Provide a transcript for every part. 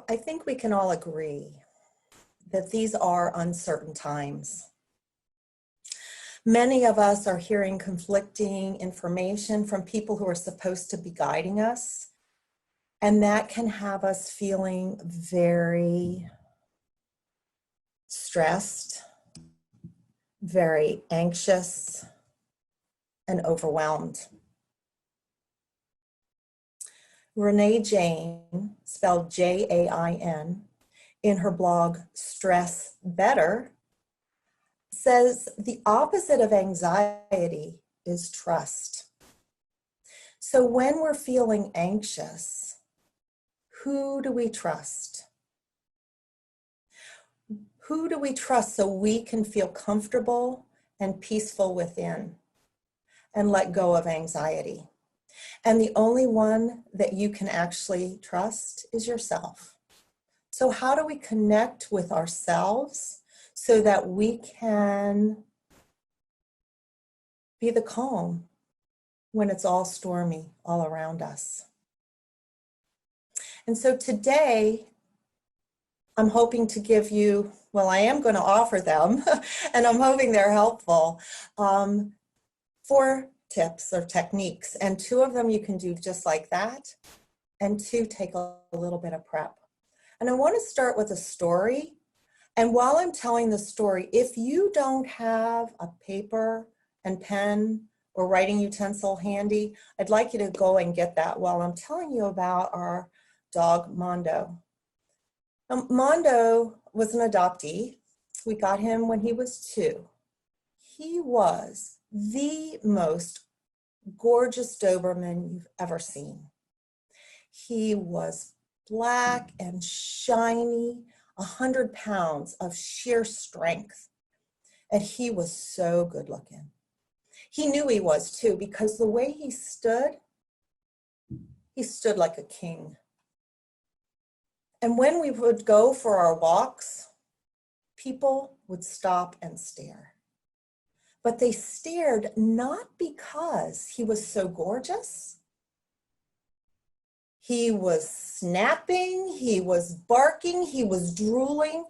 I think we can all agree that these are uncertain times. Many of us are hearing conflicting information from people who are supposed to be guiding us, and that can have us feeling very stressed, very anxious, and overwhelmed. Renee Jain, spelled Jain, in her blog Stress Better, says the opposite of anxiety is trust. So when we're feeling anxious, who do we trust? Who do we trust so we can feel comfortable and peaceful within and let go of anxiety? And the only one that you can actually trust is yourself. So how do we connect with ourselves so that we can be the calm when it's all stormy all around us? And so today, I'm hoping to give you, well, I am going to offer them, and I'm hoping they're helpful, 4 tips or techniques, and 2 of them you can do just like that, and 2 take a little bit of prep. And I want to start with a story. And while I'm telling the story, if you don't have a paper and pen or writing utensil handy, I'd like you to go and get that while I'm telling you about our dog, Mondo. Now, Mondo was an adoptee. We got him when he was 2. He was the most gorgeous Doberman you've ever seen. He was black and shiny, 100 pounds of sheer strength. And he was so good looking. He knew he was too, because the way he stood like a king. And when we would go for our walks, people would stop and stare. But they stared not because he was so gorgeous. He was snapping, he was barking, he was drooling.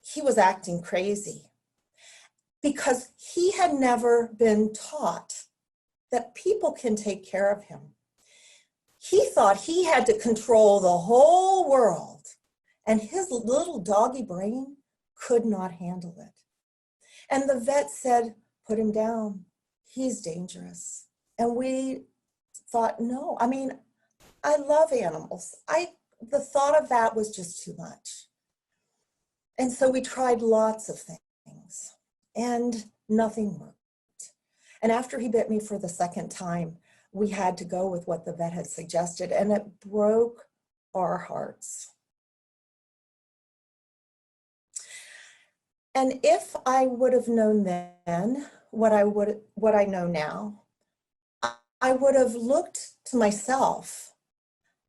He was acting crazy because he had never been taught that people can take care of him. He thought he had to control the whole world, and his little doggy brain could not handle it. And the vet said, put him down. He's dangerous. And we thought, no, I mean, I love animals. The thought of that was just too much. And so we tried lots of things, and nothing worked. And after he bit me for the 2nd time, we had to go with what the vet had suggested, and it broke our hearts. And if I would have known then what I know now, I would have looked to myself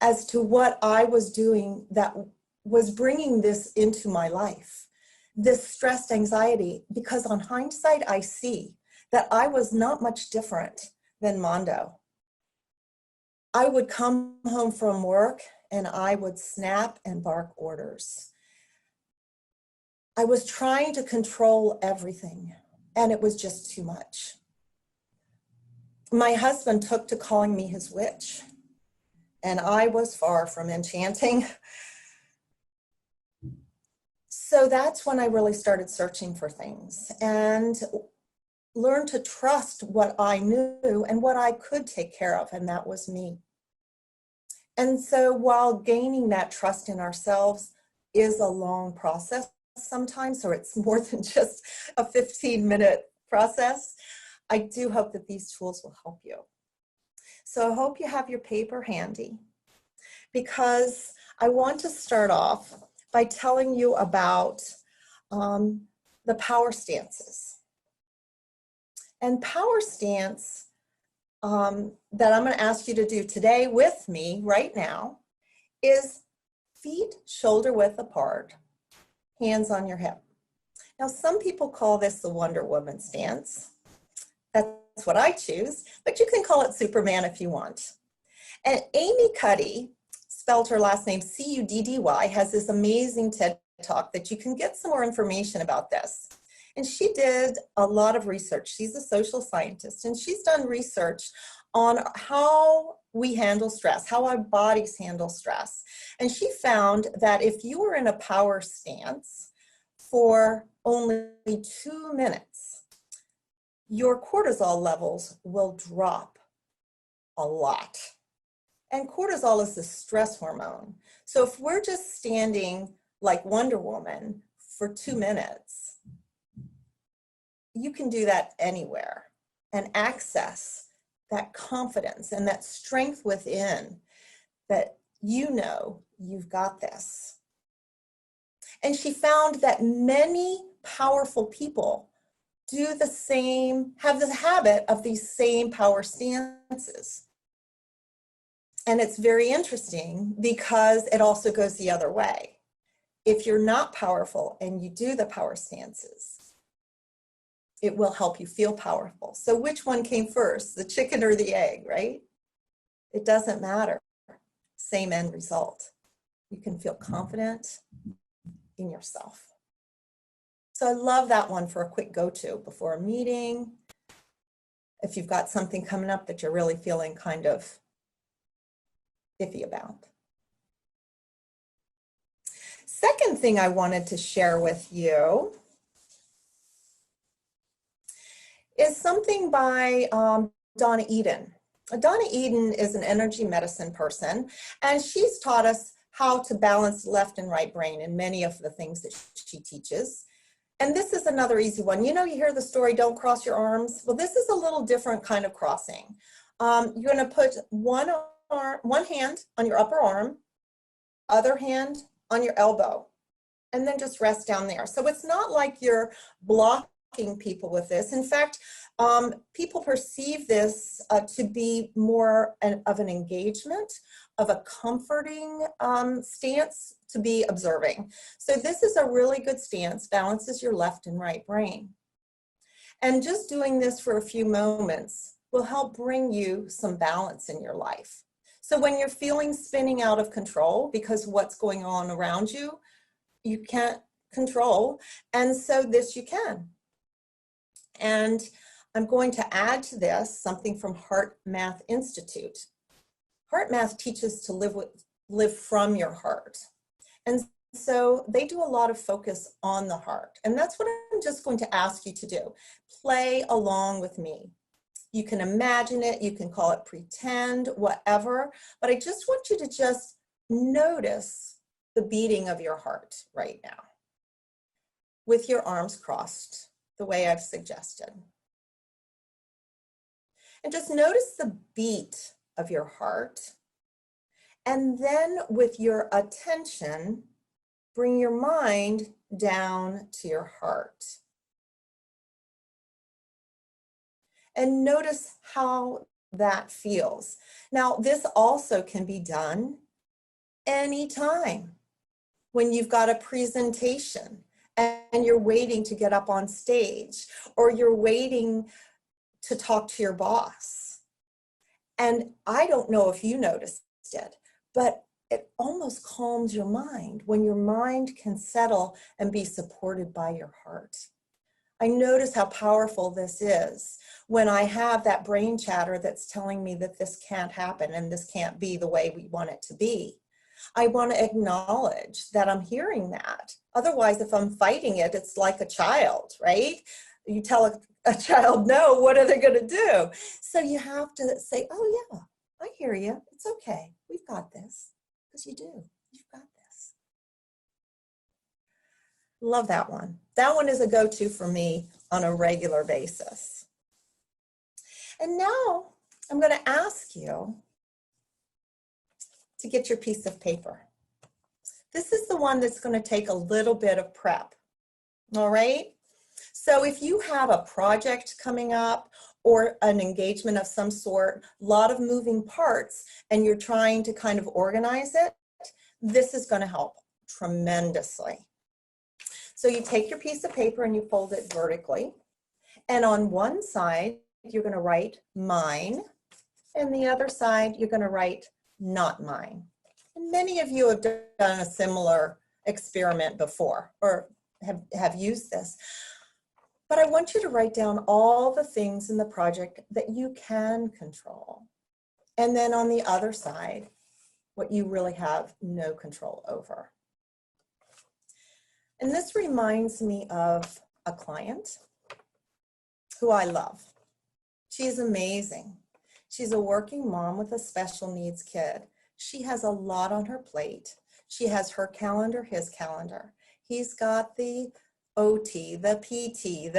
as to what I was doing that was bringing this into my life, this stressed anxiety, because on hindsight, I see that I was not much different than Mondo. I would come home from work and I would snap and bark orders. I was trying to control everything, and it was just too much. My husband took to calling me his witch, and I was far from enchanting. So that's when I really started searching for things and learned to trust what I knew and what I could take care of, and that was me. And so while gaining that trust in ourselves is a long process sometimes, or it's more than just a 15-minute process, I do hope that these tools will help you. So I hope you have your paper handy, because I want to start off by telling you about the power stances. And power stance that I'm going to ask you to do today with me right now is feet shoulder width apart, hands on your hip. Now, some people call this the Wonder Woman stance. That's what I choose, but you can call it Superman if you want. And Amy Cuddy spelled her last name Cuddy, has this amazing TED Talk that you can get some more information about this. And she did a lot of research. She's a social scientist, and she's done research on how we handle stress, how our bodies handle stress. And she found that if you were in a power stance for only 2 minutes, your cortisol levels will drop a lot. And cortisol is the stress hormone. So if we're just standing like Wonder Woman for 2 minutes, you can do that anywhere and access that confidence and that strength within that you know you've got this. And she found that many powerful people do the same, have the habit of these same power stances. And it's very interesting because it also goes the other way. If you're not powerful and you do the power stances, it will help you feel powerful. So which one came first, the chicken or the egg, right? It doesn't matter. Same end result. You can feel confident in yourself. So I love that one for a quick go-to before a meeting. If you've got something coming up that you're really feeling kind of iffy about. Second thing I wanted to share with you is something by Donna Eden. Donna Eden is an energy medicine person, and she's taught us how to balance left and right brain in many of the things that she teaches. And this is another easy one. You know, you hear the story, don't cross your arms. Well, this is a little different kind of crossing. You're gonna put one hand on your upper arm, other hand on your elbow, and then just rest down there. So it's not like you're blocking people with this. In fact, people perceive this to be more of an engagement, of a comforting stance to be observing. So this is a really good stance, balances your left and right brain. And just doing this for a few moments will help bring you some balance in your life. So when you're feeling spinning out of control because what's going on around you, you can't control. And so this you can. And I'm going to add to this something from HeartMath Institute. HeartMath teaches to live from your heart. And so they do a lot of focus on the heart. And that's what I'm just going to ask you to do. Play along with me. You can imagine it, you can call it pretend, whatever, but I just want you to just notice the beating of your heart right now with your arms crossed the way I've suggested. And just notice the beat of your heart. And then with your attention, bring your mind down to your heart. And notice how that feels. Now, this also can be done anytime when you've got a presentation and you're waiting to get up on stage, or you're waiting to talk to your boss. And I don't know if you noticed it, but it almost calms your mind when your mind can settle and be supported by your heart. I notice how powerful this is when I have that brain chatter that's telling me that this can't happen and this can't be the way we want it to be. I want to acknowledge that I'm hearing that. Otherwise, if I'm fighting it, it's like a child, right? You tell a child no, what are they going to do? So you have to say, oh yeah, I hear you. It's okay. We've got this. Because you do. You've got this. Love that one. That one is a go-to for me on a regular basis. And now I'm going to ask you to get your piece of paper. This is the one that's going to take a little bit of prep. All right? So if you have a project coming up or an engagement of some sort, a lot of moving parts, and you're trying to kind of organize it, this is going to help tremendously. So you take your piece of paper and you fold it vertically. And on one side, you're going to write mine. And the other side, you're going to write not mine. And many of you have done a similar experiment before or have used this. But I want you to write down all the things in the project that you can control. And then on the other side, what you really have no control over. And this reminds me of a client who I love. She's amazing. She's a working mom with a special needs kid. She has a lot on her plate. She has her calendar, his calendar. He's got the OT, the PT,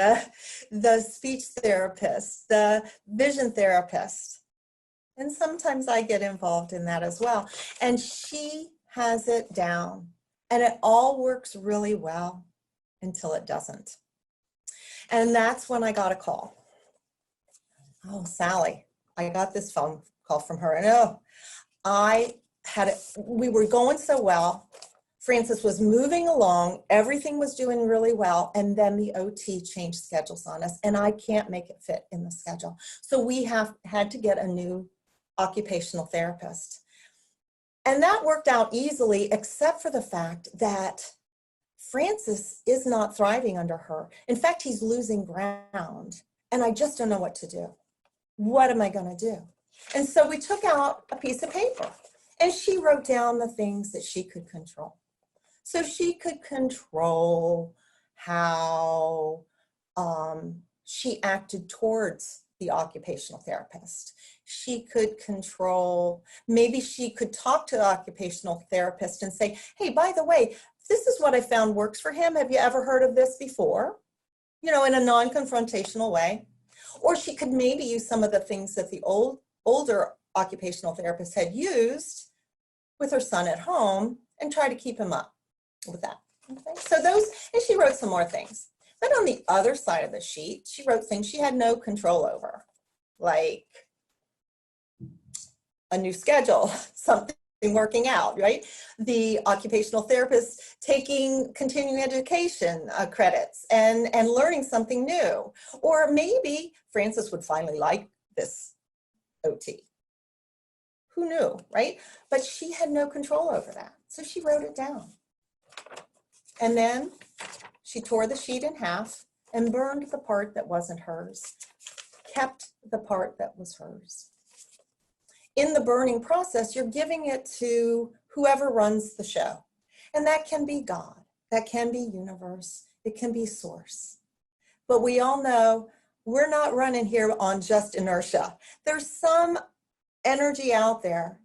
the speech therapist, the vision therapist. And sometimes I get involved in that as well. And she has it down. And it all works really well until it doesn't. And that's when I got a call. Oh, Sally, I got this phone call from her. And we were going so well. Francis was moving along. Everything was doing really well. And then the OT changed schedules on us. And I can't make it fit in the schedule. So we had to get a new occupational therapist. And that worked out easily, except for the fact that Francis is not thriving under her. In fact, he's losing ground. And I just don't know what to do. What am I going to do? And so we took out a piece of paper and she wrote down the things that she could control. So she could control how she acted towards the occupational therapist. She could control, maybe she could talk to the occupational therapist and say, hey, by the way, this is what I found works for him. Have you ever heard of this before? You know, in a non-confrontational way. Or she could maybe use some of the things that the older occupational therapist had used with her son at home and try to keep him up with that. Okay? So those, and she wrote some more things. But on the other side of the sheet, she wrote things she had no control over, like a new schedule, something working out, right? The occupational therapist taking continuing education credits and learning something new. Or maybe Francis would finally like this OT. Who knew, right? But she had no control over that. So she wrote it down. And then she tore the sheet in half and burned the part that wasn't hers, kept the part that was hers. In the burning process, you're giving it to whoever runs the show. And that can be God, that can be universe, it can be source. But we all know we're not running here on just inertia. There's some energy out there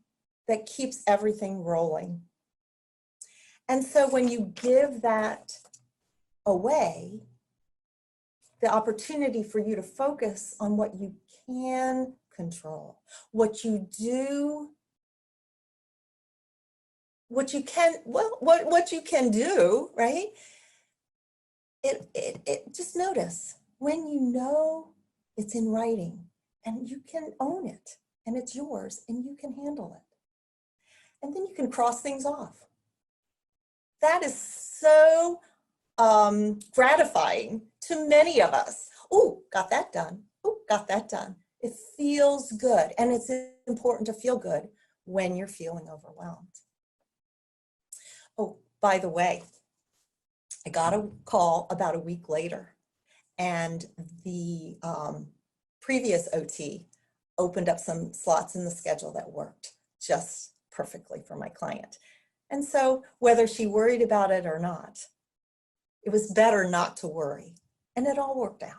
that keeps everything rolling. And so when you give that away, the opportunity for you to focus on what you can control, what you do, what you can, well, what you can do, right? It just notice when you know it's in writing and you can own it and it's yours and you can handle it. And then you can cross things off. That is so gratifying to many of us. Oh, got that done. Oh, got that done. It feels good. And it's important to feel good when you're feeling overwhelmed. Oh, by the way, I got a call about a week later and the previous OT opened up some slots in the schedule that worked just perfectly for my client. And so whether she worried about it or not, it was better not to worry. And it all worked out.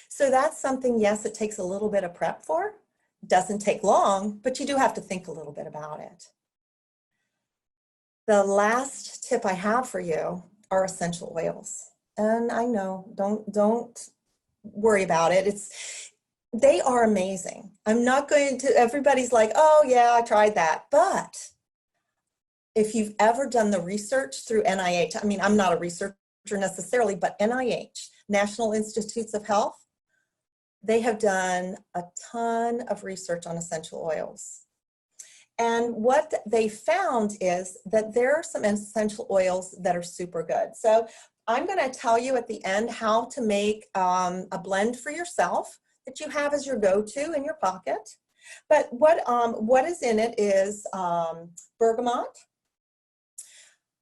So that's something, yes, it takes a little bit of prep for. Doesn't take long, but you do have to think a little bit about it. The last tip I have for you are essential oils. And I know, don't worry about it. They are amazing. I'm not going to, everybody's like, oh yeah, I tried that. But if you've ever done the research through NIH, I mean, I'm not a researcher necessarily, but NIH, National Institutes of Health, they have done a ton of research on essential oils. And what they found is that there are some essential oils that are super good. So I'm going to tell you at the end how to make a blend for yourself that you have as your go-to in your pocket. But what is in it is bergamot,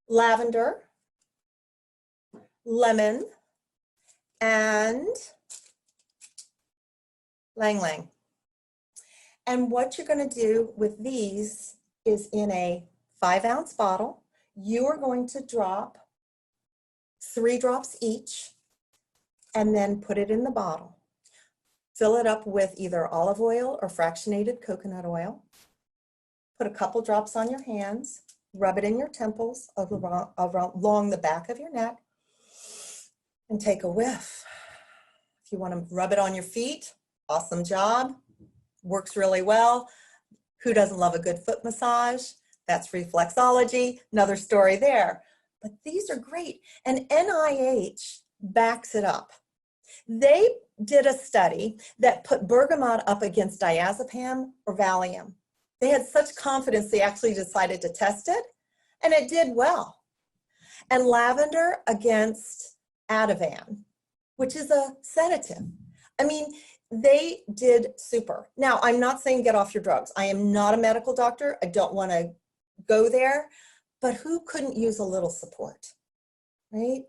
lavender, lemon, and lang lang. And what you're going to do with these is in a 5-ounce bottle, you are going to drop 3 drops each and then put it in the bottle. Fill it up with either olive oil or fractionated coconut oil. Put a couple drops on your hands, rub it in your temples along the back of your neck, and take a whiff. If you want to rub it on your feet, awesome job. Works really well. Who doesn't love a good foot massage? That's reflexology, another story there. But these are great, and NIH backs it up. They did a study that put bergamot up against diazepam or Valium. They had such confidence they actually decided to test it, and it did well. And lavender against Ativan, which is a sedative. I mean, they did super. Now, I'm not saying get off your drugs. I am not a medical doctor. I don't want to go there, but who couldn't use a little support, right?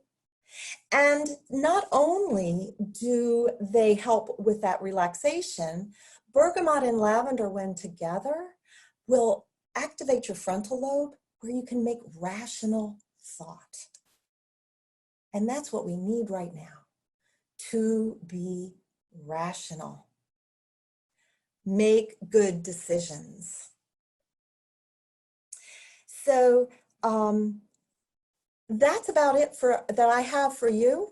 And not only do they help with that relaxation, bergamot and lavender, when together, will activate your frontal lobe where you can make rational thought. And that's what we need right now, to be rational. Make good decisions. So that's about it that I have for you.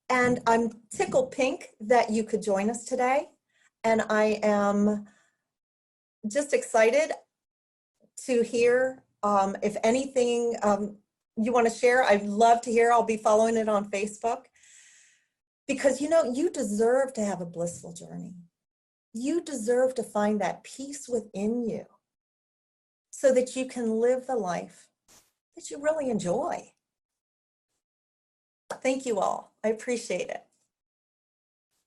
And I'm tickled pink that you could join us today. And I am just excited to hear if anything you want to share. I'd love to hear. I'll be following it on Facebook. Because, you know, you deserve to have a blissful journey. You deserve to find that peace within you so that you can live the life that you really enjoy. Thank you all. I appreciate it.